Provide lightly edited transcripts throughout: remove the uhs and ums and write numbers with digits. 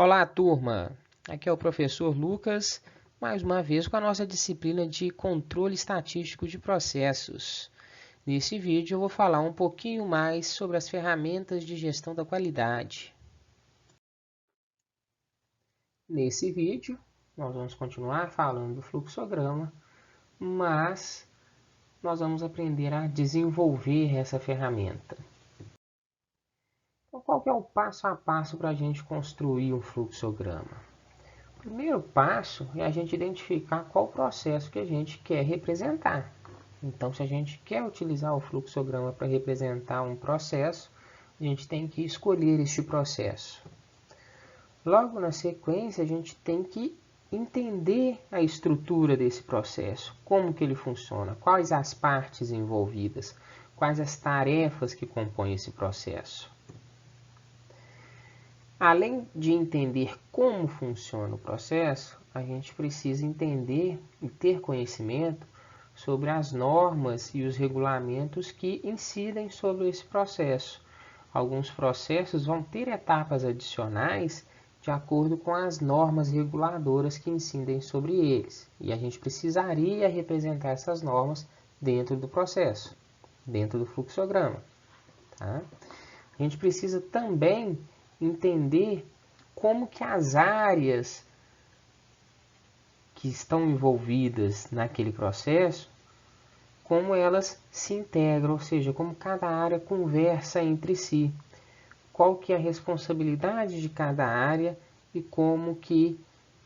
Olá, turma! Aqui é o professor Lucas, mais uma vez com a nossa disciplina de controle estatístico de processos. Nesse vídeo eu vou falar um pouquinho mais sobre as ferramentas de gestão da qualidade. Nesse vídeo, nós vamos continuar falando do fluxograma, mas nós vamos aprender a desenvolver essa ferramenta. Então, qual que é o passo a passo para a gente construir um fluxograma? O primeiro passo é a gente identificar qual processo que a gente quer representar. Então, se a gente quer utilizar o fluxograma para representar um processo, a gente tem que escolher este processo. Logo na sequência, a gente tem que entender a estrutura desse processo, como que ele funciona, quais as partes envolvidas, quais as tarefas que compõem esse processo. Além de entender como funciona o processo, a gente precisa entender e ter conhecimento sobre as normas e os regulamentos que incidem sobre esse processo. Alguns processos vão ter etapas adicionais de acordo com as normas reguladoras que incidem sobre eles. E a gente precisaria representar essas normas dentro do processo, dentro do fluxograma. Tá? A gente precisa também entender como que as áreas que estão envolvidas naquele processo, como elas se integram, ou seja, como cada área conversa entre si, qual que é a responsabilidade de cada área e como que,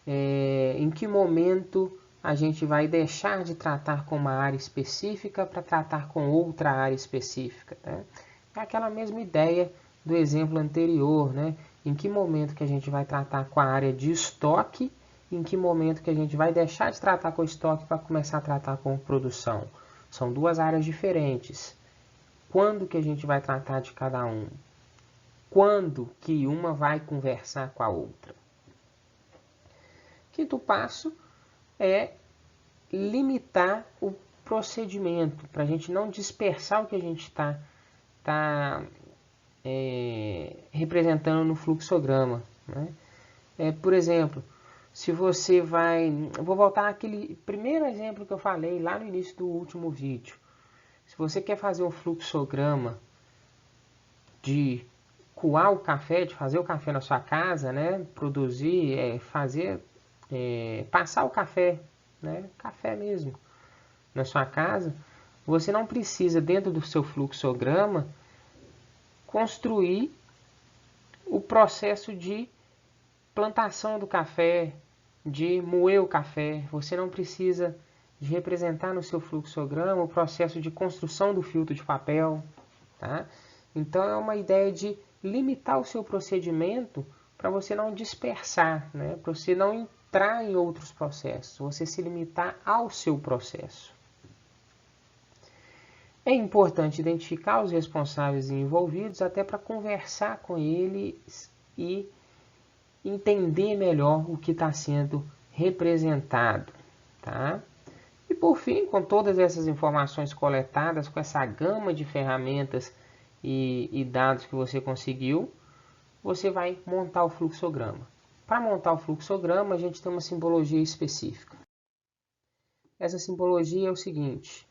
em que momento a gente vai deixar de tratar com uma área específica para tratar com outra área específica. Né? É aquela mesma ideia do exemplo anterior, né? Em que momento que a gente vai tratar com a área de estoque, em que momento que a gente vai deixar de tratar com o estoque para começar a tratar com produção. São duas áreas diferentes. Quando que a gente vai tratar de cada um? Quando que uma vai conversar com a outra? Quinto passo é limitar o procedimento, para a gente não dispersar o que a gente está representando no fluxograma. Né? Por exemplo, se você vai... Eu vou voltar àquele primeiro exemplo que eu falei lá no início do último vídeo. Se você quer fazer um fluxograma de coar o café, de fazer o café na sua casa, né? Produzir, passar o café, né? Café mesmo, na sua casa, você não precisa, dentro do seu fluxograma, construir o processo de plantação do café, de moer o café. Você não precisa de representar no seu fluxograma o processo de construção do filtro de papel. Tá? Então é uma ideia de limitar o seu procedimento para você não dispersar, né? Para você não entrar em outros processos, você se limitar ao seu processo. É importante identificar os responsáveis e envolvidos até para conversar com eles e entender melhor o que está sendo representado. Tá? E por fim, com todas essas informações coletadas, com essa gama de ferramentas e dados que você conseguiu, você vai montar o fluxograma. Para montar o fluxograma, a gente tem uma simbologia específica. Essa simbologia é o seguinte: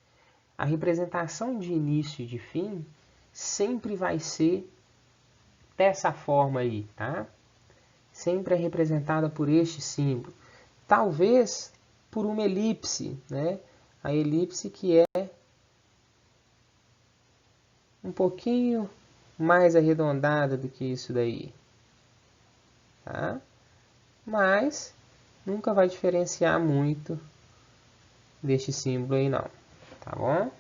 a representação de início e de fim sempre vai ser dessa forma aí, tá? Sempre é representada por este símbolo. Talvez por uma elipse, né? A elipse que é um pouquinho mais arredondada do que isso daí, tá? Mas nunca vai diferenciar muito deste símbolo aí não, tá bom?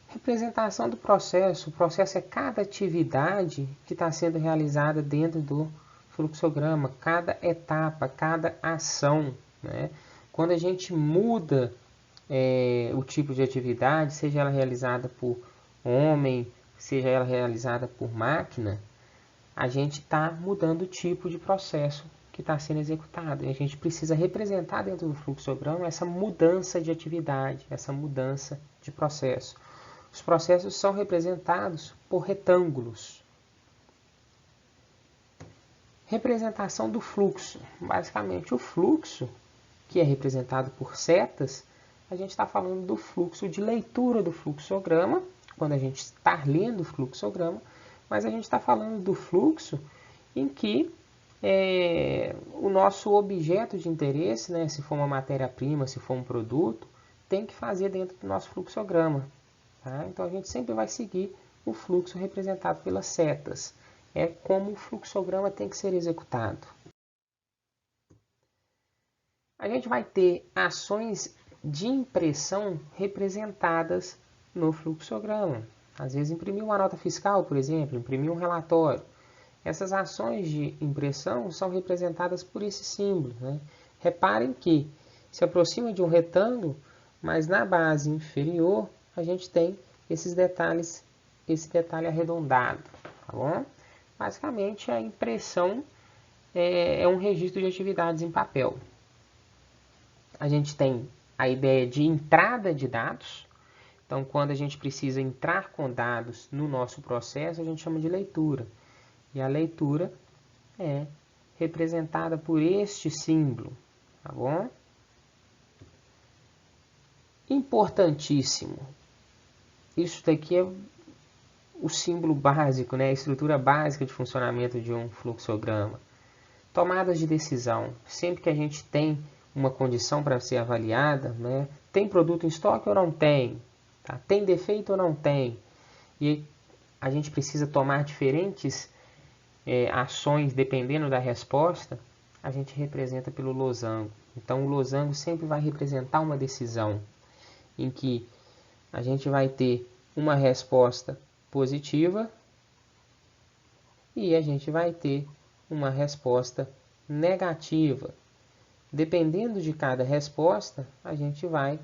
Representação do processo. O processo é cada atividade que está sendo realizada dentro do fluxograma, cada etapa, cada ação, né? Quando a gente muda o tipo de atividade, seja ela realizada por homem, seja ela realizada por máquina, a gente está mudando o tipo de processo que está sendo executado. E a gente precisa representar dentro do fluxograma essa mudança de atividade, essa mudança de processo. Os processos são representados por retângulos. Representação do fluxo. Basicamente, o fluxo, que é representado por setas, a gente está falando do fluxo de leitura do fluxograma, quando a gente está lendo o fluxograma, mas a gente está falando do fluxo em que o nosso objeto de interesse, né, se for uma matéria-prima, se for um produto, tem que fazer dentro do nosso fluxograma. Tá? Então a gente sempre vai seguir o fluxo representado pelas setas. É como o fluxograma tem que ser executado. A gente vai ter ações de impressão representadas no fluxograma. Às vezes imprimir uma nota fiscal, por exemplo, imprimir um relatório. Essas ações de impressão são representadas por esse símbolo. Né? Reparem que se aproxima de um retângulo, mas na base inferior a gente tem esses detalhes, esse detalhe arredondado. Tá bom? Basicamente, a impressão é um registro de atividades em papel. A gente tem a ideia de entrada de dados. Então, quando a gente precisa entrar com dados no nosso processo, a gente chama de leitura. E a leitura é representada por este símbolo. Tá bom? Importantíssimo. Isso daqui é o símbolo básico, né? A estrutura básica de funcionamento de um fluxograma. Tomadas de decisão. Sempre que a gente tem uma condição para ser avaliada, né? Tem produto em estoque ou não tem? Tá? Tem defeito ou não tem? E a gente precisa tomar diferentes ações dependendo da resposta, a gente representa pelo losango. Então o losango sempre vai representar uma decisão em que a gente vai ter uma resposta positiva e a gente vai ter uma resposta negativa. Dependendo de cada resposta, a gente vai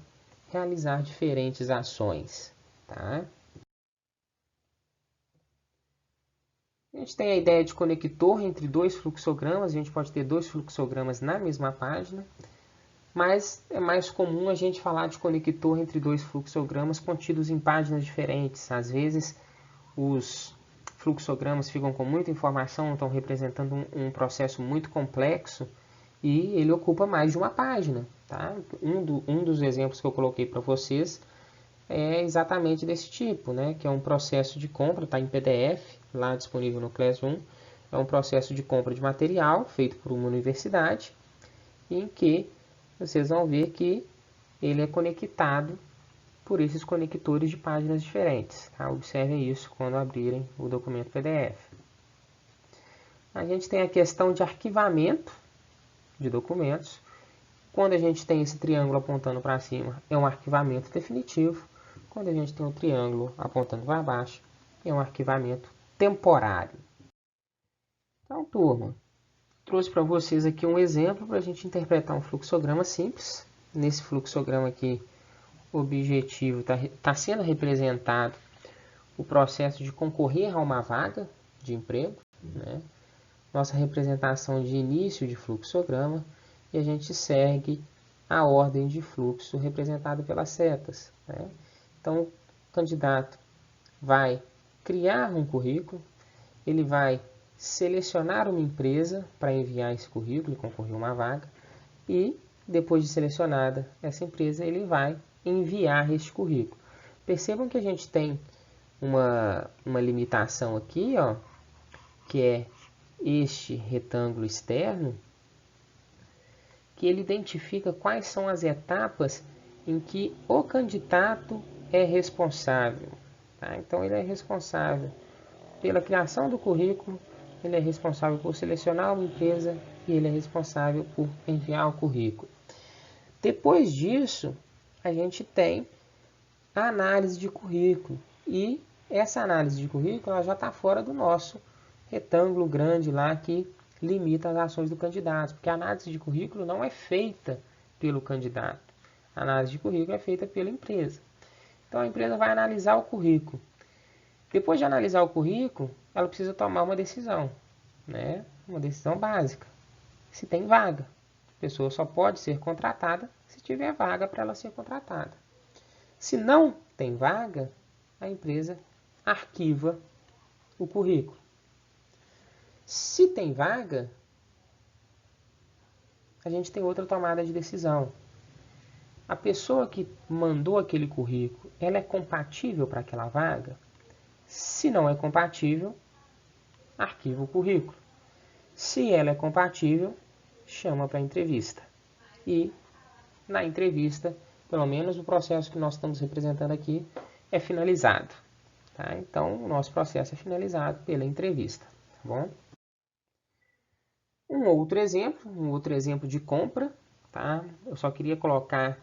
realizar diferentes ações. Tá? A gente tem a ideia de conector entre dois fluxogramas. A gente pode ter dois fluxogramas na mesma página, mas é mais comum a gente falar de conector entre dois fluxogramas contidos em páginas diferentes. Às vezes, os fluxogramas ficam com muita informação, estão representando um processo muito complexo, e ele ocupa mais de uma página. Tá? Um dos exemplos que eu coloquei para vocês é exatamente desse tipo, né? Que é um processo de compra, está em PDF, lá disponível no Classroom. É um processo de compra de material feito por uma universidade, em que vocês vão ver que ele é conectado por esses conectores de páginas diferentes. Tá? Observem isso quando abrirem o documento PDF. A gente tem a questão de arquivamento de documentos. Quando a gente tem esse triângulo apontando para cima, é um arquivamento definitivo. Quando a gente tem um triângulo apontando para baixo, é um arquivamento temporário. Então, turma, trouxe para vocês aqui um exemplo para a gente interpretar um fluxograma simples. Nesse fluxograma aqui, o objetivo está sendo representado o processo de concorrer a uma vaga de emprego, né? Nossa representação de início de fluxograma, e a gente segue a ordem de fluxo representada pelas setas. Né? Então, o candidato vai criar um currículo, ele vai selecionar uma empresa para enviar esse currículo e concorrer a uma vaga, e depois de selecionada essa empresa, ele vai enviar este currículo. Percebam que a gente tem uma limitação aqui, ó, que é este retângulo externo, que ele identifica quais são as etapas em que o candidato é responsável. Tá? Então, ele é responsável pela criação do currículo, ele é responsável por selecionar uma empresa e ele é responsável por enviar o currículo. Depois disso, a gente tem a análise de currículo. E essa análise de currículo ela já está fora do nosso retângulo grande lá que limita as ações do candidato, porque a análise de currículo não é feita pelo candidato. A análise de currículo é feita pela empresa. Então a empresa vai analisar o currículo. Depois de analisar o currículo, ela precisa tomar uma decisão, né? Uma decisão básica. Se tem vaga. A pessoa só pode ser contratada se tiver vaga para ela ser contratada. Se não tem vaga, a empresa arquiva o currículo. Se tem vaga, a gente tem outra tomada de decisão. A pessoa que mandou aquele currículo, ela é compatível para aquela vaga? Se não é compatível, arquiva o currículo. Se ela é compatível, chama para entrevista. E na entrevista, pelo menos o processo que nós estamos representando aqui é finalizado. Tá? Então, o nosso processo é finalizado pela entrevista. Tá bom? Um outro exemplo de compra. Tá? Eu só queria colocar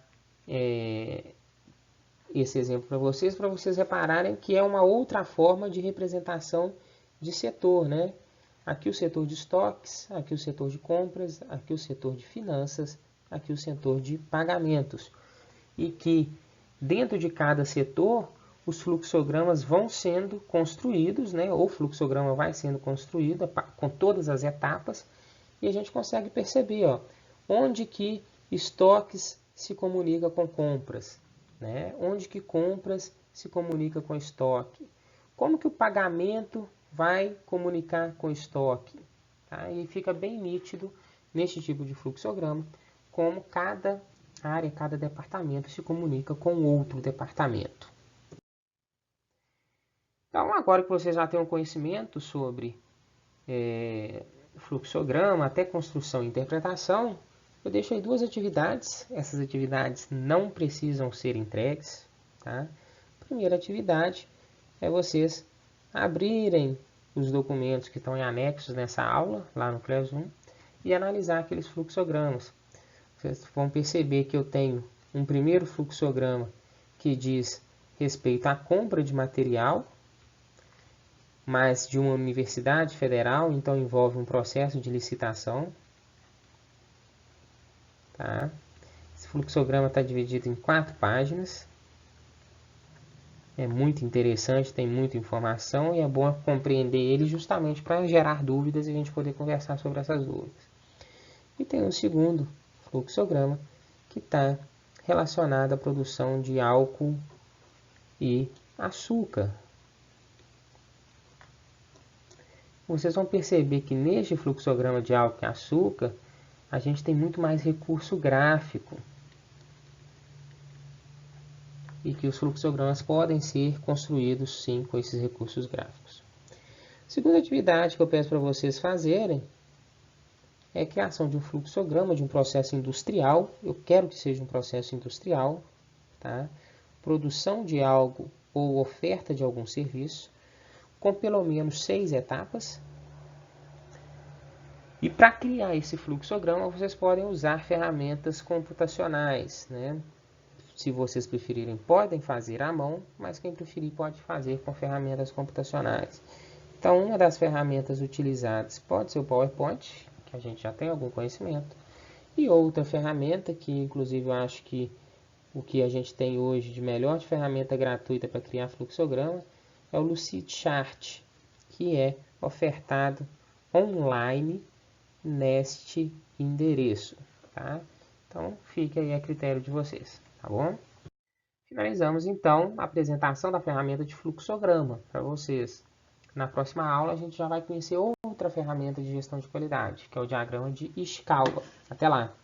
esse exemplo para vocês repararem que é uma outra forma de representação de setor, né? Aqui o setor de estoques, aqui o setor de compras, aqui o setor de finanças, aqui o setor de pagamentos. E que dentro de cada setor, os fluxogramas vão sendo construídos, né? O fluxograma vai sendo construído com todas as etapas e a gente consegue perceber, ó, onde que estoques se comunica com compras, né? Onde que compras se comunica com estoque. Como que o pagamento vai comunicar com estoque. Tá? E fica bem nítido neste tipo de fluxograma como cada área, cada departamento se comunica com outro departamento. Então, agora que vocês já têm um conhecimento sobre fluxograma, até construção e interpretação, eu deixo aí duas atividades. Essas atividades não precisam ser entregues. Tá? A primeira atividade é vocês abrirem os documentos que estão em anexos nessa aula, lá no Classroom, e analisar aqueles fluxogramas. Vocês vão perceber que eu tenho um primeiro fluxograma que diz respeito à compra de material, mas de uma universidade federal, então envolve um processo de licitação. Tá? Esse fluxograma está dividido em 4 páginas. É muito interessante, tem muita informação e é bom compreender ele justamente para gerar dúvidas e a gente poder conversar sobre essas dúvidas. E tem um segundo fluxograma que está relacionado à produção de álcool e açúcar. Vocês vão perceber que neste fluxograma de álcool e açúcar, a gente tem muito mais recurso gráfico. E que os fluxogramas podem ser construídos, sim, com esses recursos gráficos. A segunda atividade que eu peço para vocês fazerem é a criação de um fluxograma de um processo industrial. Eu quero que seja um processo industrial, tá? Produção de algo ou oferta de algum serviço, com pelo menos 6 etapas. E para criar esse fluxograma, vocês podem usar ferramentas computacionais, né? Se vocês preferirem, podem fazer à mão, mas quem preferir pode fazer com ferramentas computacionais. Então, uma das ferramentas utilizadas pode ser o PowerPoint, que a gente já tem algum conhecimento, e outra ferramenta, que inclusive eu acho que o que a gente tem hoje de melhor de ferramenta gratuita para criar fluxograma, é o Lucidchart, que é ofertado online neste endereço. Tá? Então, fica aí a critério de vocês. Tá bom? Finalizamos então a apresentação da ferramenta de fluxograma para vocês. Na próxima aula a gente já vai conhecer outra ferramenta de gestão de qualidade, que é o diagrama de Ishikawa. Até lá!